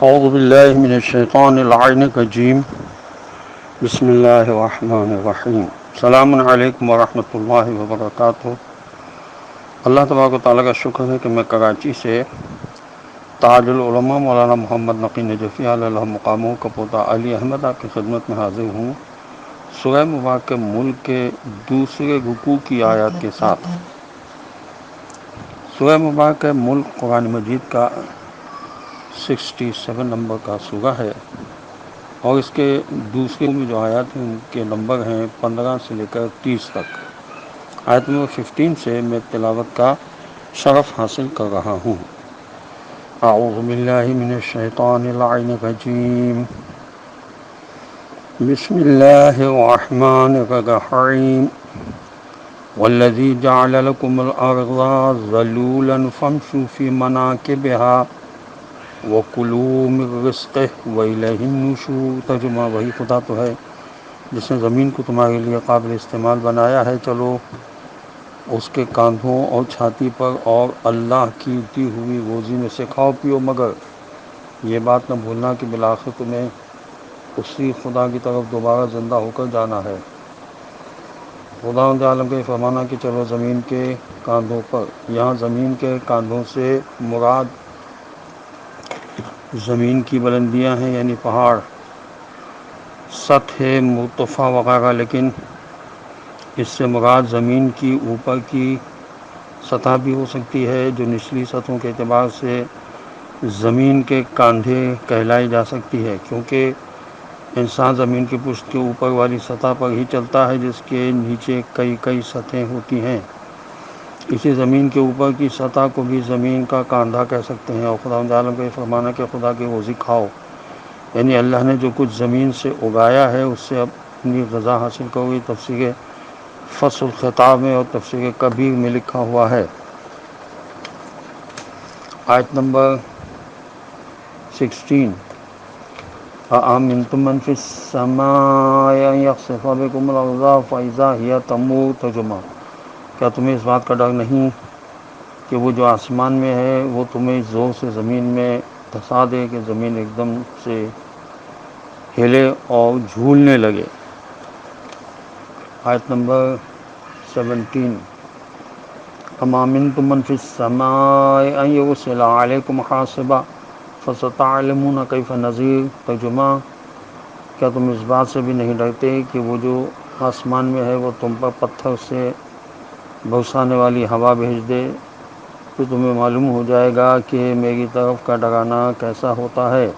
اعوذ باللہ من الشیطان اللعین الرجیم بسم اللہ الرحمن الرحیم السلام علیکم ورحمۃ اللہ وبرکاتہ۔ اللہ تبارک و تعالیٰ کا شکر ہے کہ میں کراچی سے تاج العلماء مولانا محمد نقی نجفی علیہ مقاموں کا پوتا علی احمد آپ کی خدمت میں حاضر ہوں، سورہ مبارک ملک کے دوسرے رکوع کی آیات کے ساتھ۔ سورہ مبارک ملک قرآن مجید کا 67 نمبر کا سورہ ہے، اور اس کے دوسرے میں جو آیات ہیں ان کے نمبر ہیں 15 سے لے کر 30 تک۔ آیت نمبر 15 سے میں تلاوت کا شرف حاصل کر رہا ہوں۔ اعوذ باللہ من الشیطان اللعین الرجیم، بسم اللہ الرحمن الرحیم، والذی جعل لکم الارض ذلولا فامشوا فی مناکبها وَكُلُوا مِن رِّزْقِهِ وَإِلَيْهِ النُّشُورُ۔ ترجمہ وہی خدا تو ہے جس نے زمین کو تمہارے لیے قابل استعمال بنایا ہے، چلو اس کے کاندھوں اور چھاتی پر اور اللہ کی دی ہوئی روزی میں سے کھاؤ پیو، مگر یہ بات نہ بھولنا کہ بالآخر تمہیں اسی خدا کی طرف دوبارہ زندہ ہو کر جانا ہے۔ خدا عالم کا یہ فرمانا کہ چلو زمین کے کاندھوں پر، یہاں زمین کے کاندھوں سے مراد زمین کی بلندیاں ہیں، یعنی پہاڑ، سطح مرتفع وغیرہ، لیکن اس سے مراد زمین کی اوپر کی سطح بھی ہو سکتی ہے، جو نچلی سطحوں کے اعتبار سے زمین کے کاندھے کہلائی جا سکتی ہے، کیونکہ انسان زمین کی پشت کے اوپر والی سطح پر ہی چلتا ہے جس کے نیچے کئی سطحیں ہوتی ہیں۔ اسی زمین کے اوپر کی سطح کو بھی زمین کا کاندھا کہہ سکتے ہیں۔ اور خدا عالم کا یہ فرمانا کہ خدا کی روزی کھاؤ، یعنی اللہ نے جو کچھ زمین سے اگایا ہے اس سے اپنی غذا حاصل کرو۔ یہ تفسیر فصل الخطاب میں اور تفسیر کبیر میں لکھا ہوا ہے۔ آیت نمبر 16، أَأَمِنْتُم مَّن فِي السَّمَاءِ أَن يَخْسِفَ بِكُمُ الْأَرْضَ فَإِذَا هِيَ تَمُورُ۔ ترجمہ، کیا تمہیں اس بات کا ڈر نہیں کہ وہ جو آسمان میں ہے وہ تمہیں زور سے زمین میں دھسا دے کہ زمین ایک دم سے ہلے اور جھولنے لگے۔ آیت نمبر 17، أَمْ أَمِنْتُم مَّن فِي السَّمَاءِ أَن يُرْسِلَ عَلَيْكُمْ حَاصِبًا فَسَتَعْلَمُونَ كَيْفَ نَذِيرِ۔ ترجمہ، کیا تم اس بات سے بھی نہیں ڈرتے کہ وہ جو آسمان میں ہے وہ تم پر پتھر سے برسانے والی ہوا بھیج دے، تو تمہیں معلوم ہو جائے گا کہ میری طرف کا ڈرانا کیسا ہوتا ہے۔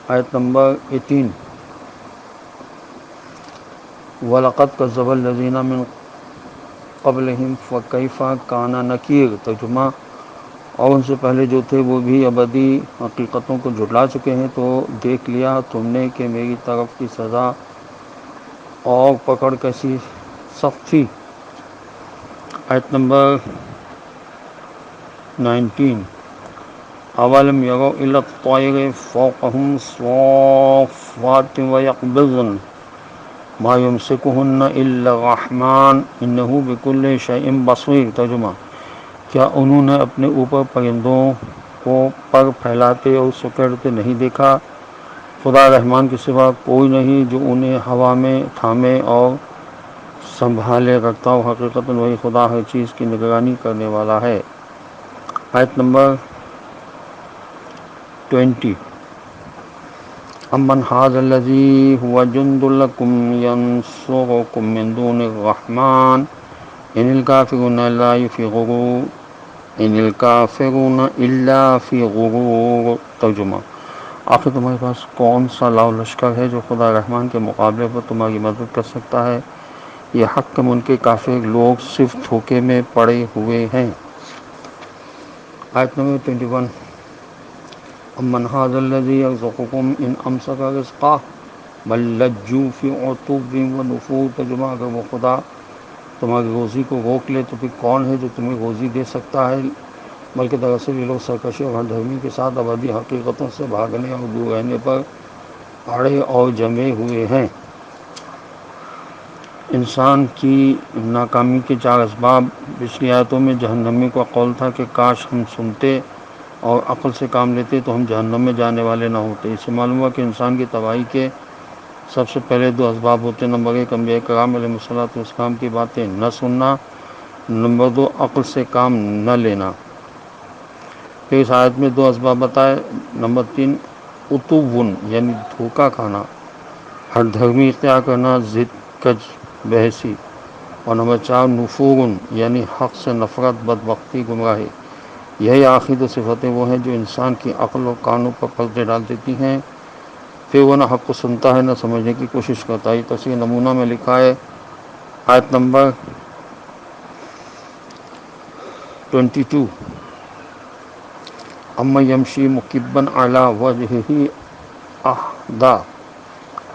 آیت نمبر 18، وَلَقَدْ كَذَّبَ الَّذِينَ مِن قَبْلِهِمْ فَكَيْفَ كَانَ نَكِيرِ۔ ترجمہ، اور ان سے پہلے جو تھے وہ بھی ابدی حقیقتوں کو جھٹلا چکے ہیں، تو دیکھ لیا تم نے کہ میری طرف کی سزا اور پکڑ کیسی سخت تھی۔ آیت نمبر 19، اولم یروا الی الطیر فوقہم صافات ویقبضن ما یمسکہن الا الرحمن انہ بکل شیء بصیر۔ ترجمہ، کیا انہوں نے اپنے اوپر پرندوں کو پر پھیلاتے اور سکیڑتے نہیں دیکھا؟ خدا رحمان کے سوا کوئی نہیں جو انہیں ہوا میں تھامے اور سنبھالے رکھتا ہو، حقیقتاً وہی خدا ہر چیز کی نگرانی کرنے والا ہے۔ آیت نمبر 20، امن ھذا الذی ھو جند لکم ینصرکم من دون الرحمن ان الکافرون الا فی غرور، ان الکافرون الا فی غرور۔ ترجمہ، آخر تمہارے پاس کون سا لاؤ لشکر ہے جو خدا رحمان کے مقابلے پر تمہاری مدد کر سکتا ہے؟ یہ حق کہ ان کے کافر لوگ صرف دھوکے میں پڑے ہوئے ہیں۔ آیت نمبر 21، امن ھذا الذی یرزقکم ان امسک رزقہ بل لجوا فی عتو ونفور۔ ترجمہ، اگر وہ خدا تمہاری روزی کو روک لے تو پھر کون ہے جو تمہیں روزی دے سکتا ہے؟ بلکہ دراصل یہ لوگ سرکشی اور ہر دھرمی کے ساتھ ابدی حقیقتوں سے بھاگنے اور دور رہنے پر اڑے اور جمے ہوئے ہیں۔ انسان کی ناکامی کے 4 اسباب۔ پچھلی آیتوں میں جہنمی کا قول تھا کہ کاش ہم سنتے اور عقل سے کام لیتے تو ہم جہنم میں جانے والے نہ ہوتے۔ اس سے معلوم ہوا کہ انسان کی تباہی کے سب سے پہلے دو اسباب ہوتے ہیں۔ نمبر 1 انبیاء کرام علیہ الصلوۃ والسلام کی باتیں نہ سننا، نمبر 2 عقل سے کام نہ لینا۔ پھر اس آیت میں دو اسباب بتائے۔ نمبر 3 اتوون یعنی دھوکہ کھانا، ہر دھرمی اختیار کرنا، ضد کج بحثی، اور نمبر 4 نفورن یعنی حق سے نفرت، بدبختی، گمراہی۔ یہی آخری دو صفتیں وہ ہیں جو انسان کی عقل و کانوں پر پردے ڈال دیتی ہیں، پھر وہ نہ حق کو سنتا ہے نہ سمجھنے کی کوشش کرتا ہے۔ یہ تفسیر نمونہ میں لکھا ہے، آیت نمبر 22 اَمَّن یمشی مکبًا علی وجہہ اہدیٰ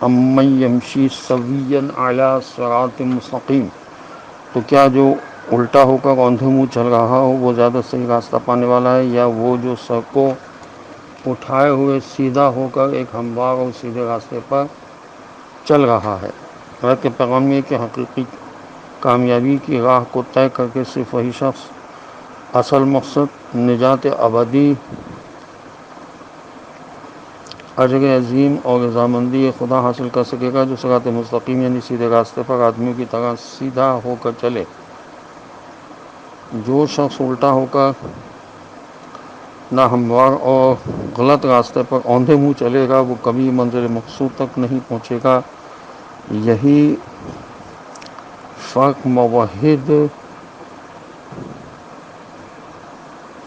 اَمَّن یمشی سویًّا علی صراط مستقیم۔ تو کیا جو الٹا ہو کر اوندھے منہ چل رہا ہو وہ زیادہ صحیح راستہ پانے والا ہے، یا وہ جو سر کو اٹھائے ہوئے سیدھا ہو کر ایک ہموار اور سیدھے راستے پر چل رہا ہے؟ حضرت کے پیغام یہ کہ حقیقی کامیابی کی راہ کو طے کر کے صرف وہی شخص اصل مقصد نجات ابدی، اجر عظیم اور رضامندی خدا حاصل کر سکے گا، جو صراط مستقیم یعنی سیدھے راستے پر آدمیوں کی طرح سیدھا ہو کر چلے۔ جو شخص الٹا ہو کر ناہموار اور غلط راستے پر اوندھے منہ چلے گا وہ کبھی منزل مقصود تک نہیں پہنچے گا۔ یہی فرق موحد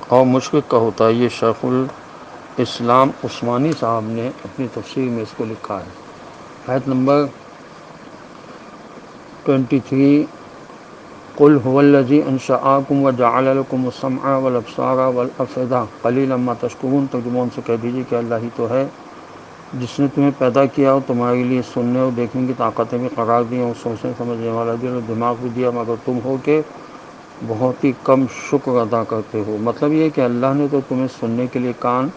اور مشرک کا ہوتا ہے۔ یہ شیخ الاسلام عثمانی صاحب نے اپنی تفسیر میں اس کو لکھا ہے۔ آیت نمبر 23 قل هو الذی انشأکم وجعل لکم السمع والابصار والافئدہ قلیلا ما تشکرون۔ ترجمہ ان سے کہہ دیجیے کہ اللہ ہی تو ہے جس نے تمہیں پیدا کیا اور تمہارے لیے سننے اور دیکھنے کی طاقتیں بھی قرار دی اور سوچنے سمجھنے والا دل اور دماغ بھی دیا، مگر تم ہو کہ بہت ہی کم شکر ادا کرتے ہو۔ مطلب یہ کہ اللہ نے تو تمہیں سننے کے لیے کان،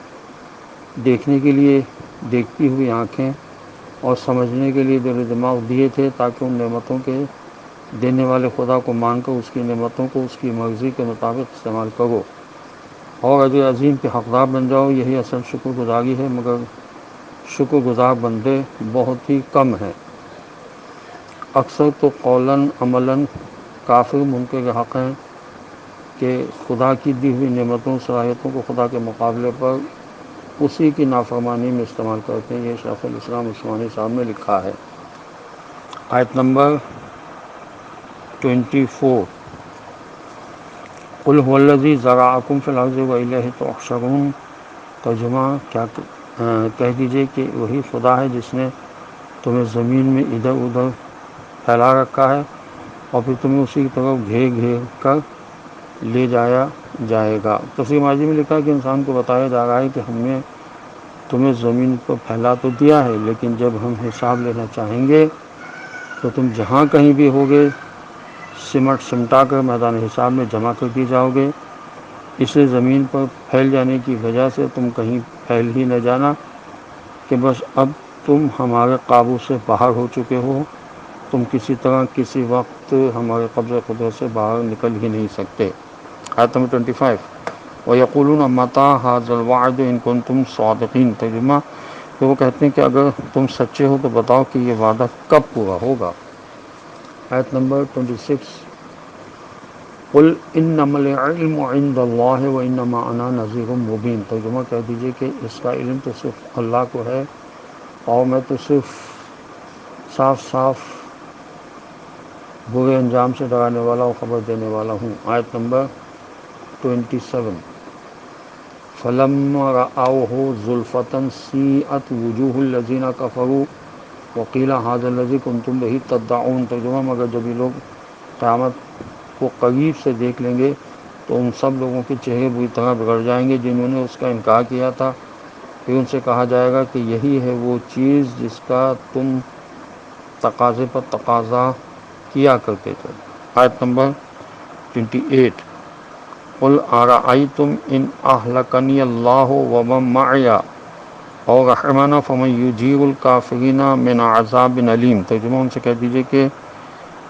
دیکھنے کے لیے دیکھتی ہوئی آنکھیں اور سمجھنے کے لیے دل و دماغ دیے تھے تاکہ ان نعمتوں کے دینے والے خدا کو مان کر اس کی نعمتوں کو اس کی مرضی کے مطابق استعمال کرو اور اجر عظیم کے حقدار بن جاؤ۔ یہی اصل شکر گزاری ہے، مگر شکر گزار بندے بہت ہی کم ہیں۔ اکثر تو قولاً عملاً کافر منکر حق ہیں کہ خدا کی دی ہوئی نعمتوں صلاحیتوں کو خدا کے مقابلے پر اسی کی نافرمانی میں استعمال کرتے ہیں۔ یہ شیخ الاسلام عثمانی صاحب نے لکھا ہے۔ آیت نمبر 24 قل هو الذی ذرأکم فی الارض والیہ تحشرون۔ ترجمہ کہہ دیجئے کہ وہی خدا ہے جس نے تمہیں زمین میں ادھر ادھر پھیلا رکھا ہے اور پھر تمہیں اسی کی طرف گھیر گھیر کر لے جایا جائے گا۔ تفسیر ماجی میں لکھا ہے کہ انسان کو بتایا جا رہا ہے کہ ہم نے تمہیں زمین پر پھیلا تو دیا ہے، لیکن جب ہم حساب لینا چاہیں گے تو تم جہاں کہیں بھی ہوگے سمٹا کر میدان حساب میں جمع کر دی جاؤ گے۔ اس لیے زمین پر پھیل جانے کی وجہ سے تم کہیں پھیل ہی نہ جانا کہ بس اب تم ہمارے قابو سے باہر ہو چکے ہو، تم کسی طرح کسی وقت ہمارے قبضہ قدرت سے باہر نکل ہی نہیں سکتے۔ آیت نمبر 25 وَيَقُولُونَ مَتَىٰ هَٰذَا الْوَعْدُ إِن كُنتُمْ صَادِقِينَ۔ ترجمہ کہ وہ کہتے ہیں کہ اگر تم سچے ہو تو بتاؤ کہ یہ وعدہ کب پورا ہوگا۔ آیت نمبر 26 قُلْ إِنَّمَا الْعِلْمُ عِندَ اللَّهِ وَإِنَّمَا أَنَا نَذِيرٌ مُّبِينٌ۔ ترجمہ کہہ دیجئے کہ اس کا علم تو صرف اللہ کو ہے اور میں تو صرف صاف صاف برے انجام سے ڈرانے والا اور خبر دینے والا ہوں۔ آیت نمبر 27 فَلَمَّا رَأَوْهُ زُلْفَةً سِیئَتْ وُجُوهُ الَّذِینَ كَفَرُوا وَقِیلَ هَٰذَا الَّذِی کُنتُم بِهِ تَدَّعُونَ۔ ترجمہ مگر جب یہ لوگ قیامت کو قریب سے دیکھ لیں گے تو ان سب لوگوں کے چہرے بری طرح بگڑ جائیں گے جنہوں نے اس کا انکار کیا تھا، پھر ان سے کہا جائے گا کہ یہی ہے وہ چیز جس کا تم تقاضے پر تقاضا کیا کرتے تھے۔ آیت نمبر 28 قُلْ أَرَأَیْتُمْ إِنْ أَهْلَکَنِیَ اللَّهُ وَمَن مَّعِیَ أَوْ رَحِمَنَا فَمَن یُجِیرُ الْکَافِرِینَ مِنْ عَذَابٍ أَلِیمٍ۔ ترجمہ ان سے کہہ دیجئے کہ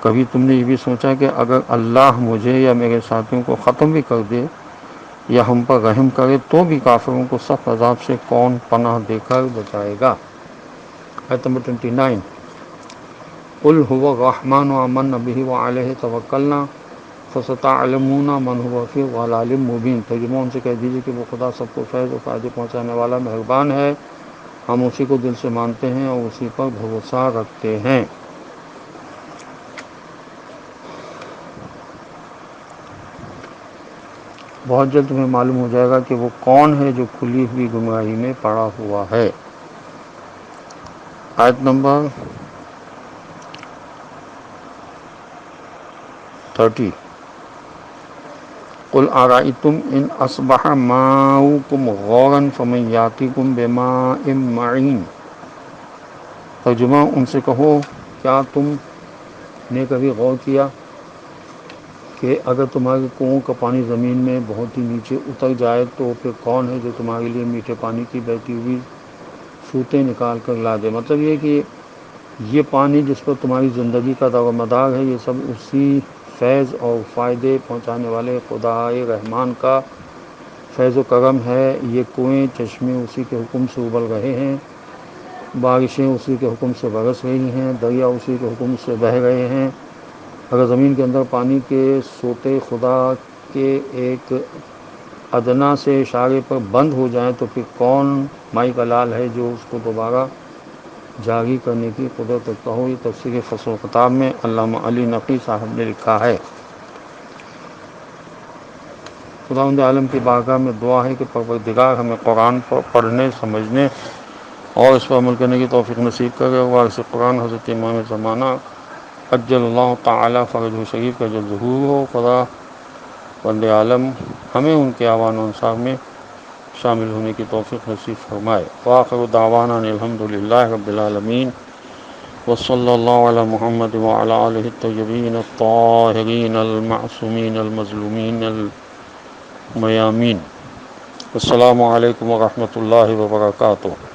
کبھی تم نے یہ بھی سوچا کہ اگر اللہ مجھے یا میرے ساتھیوں کو ختم بھی کر دے یا ہم پر رحم کرے تو بھی کافروں کو سخت عذاب سے کون پناہ دے کر بچائے گا۔ آیت نمبر 29، قل هو الرحمن آمنا به وعلیہ توکلنا فستعلمون من هو فی ضلال مبین۔ ترجمہ ان سے کہہ دیجیے کہ وہ خدا سب کو فیض و فائدے پہنچانے والا مہربان ہے، ہم اسی کو دل سے مانتے ہیں اور اسی پر بھروسہ رکھتے ہیں۔ بہت جلد تمہیں معلوم ہو جائے گا کہ وہ کون ہے جو کھلی ہوئی گمراہی میں پڑا ہوا ہے۔ آیت نمبر 30، قل ارأیتم ان اصبح ماؤکم غورا فمن یاتیکم بماء معین۔ ترجمہ ان سے کہو کیا تم نے کبھی غور کیا کہ اگر تمہارے کنوؤں کا پانی زمین میں بہت ہی نیچے اتر جائے تو پھر کون ہے جو تمہارے لیے میٹھے پانی کی بہتی ہوئی سوتیں نکال کر لا دے۔ مطلب یہ کہ یہ پانی جس پر تمہاری زندگی کا دار و مدار ہے، یہ سب اسی فیض اور فائدے پہنچانے والے خدائے رحمان کا فیض و کرم ہے۔ یہ کنویں چشمے اسی کے حکم سے ابل رہے ہیں، بارشیں اسی کے حکم سے برس رہی ہیں، دریا اسی کے حکم سے بہہ رہے ہیں۔ اگر زمین کے اندر پانی کے سوتے خدا کے ایک ادنا سے اشارے پر بند ہو جائیں تو پھر کون مائی کا لال ہے جو اس کو دوبارہ جاری کرنے کی قدرت رکھتا ہو۔ یہ تفسیر فصل و خطاب میں علامہ علی نقی صاحب نے لکھا ہے۔ خداوند عالم کی بارگاہ میں دعا ہے کہ پروردگار ہمیں قرآن پڑھنے، سمجھنے اور اس پر عمل کرنے کی توفیق نصیب کرے، اور وارث قرآن حضرت امام زمانہ عجل اللہ تعالی فرجہ شریف کا جو ظہور ہو، خدا بند عالم ہمیں ان کے اعوان و انصار میں شامل ہونے کی توفیق نصیب فرمائے۔ وآخر دعوانا ان الحمد للہ رب العالمین، وصلی اللہ علی محمد وعلی آلہ الطیبین الطاہرین المعصومین المظلومین المیامین۔ السلام علیکم ورحمۃ اللہ وبرکاتہ۔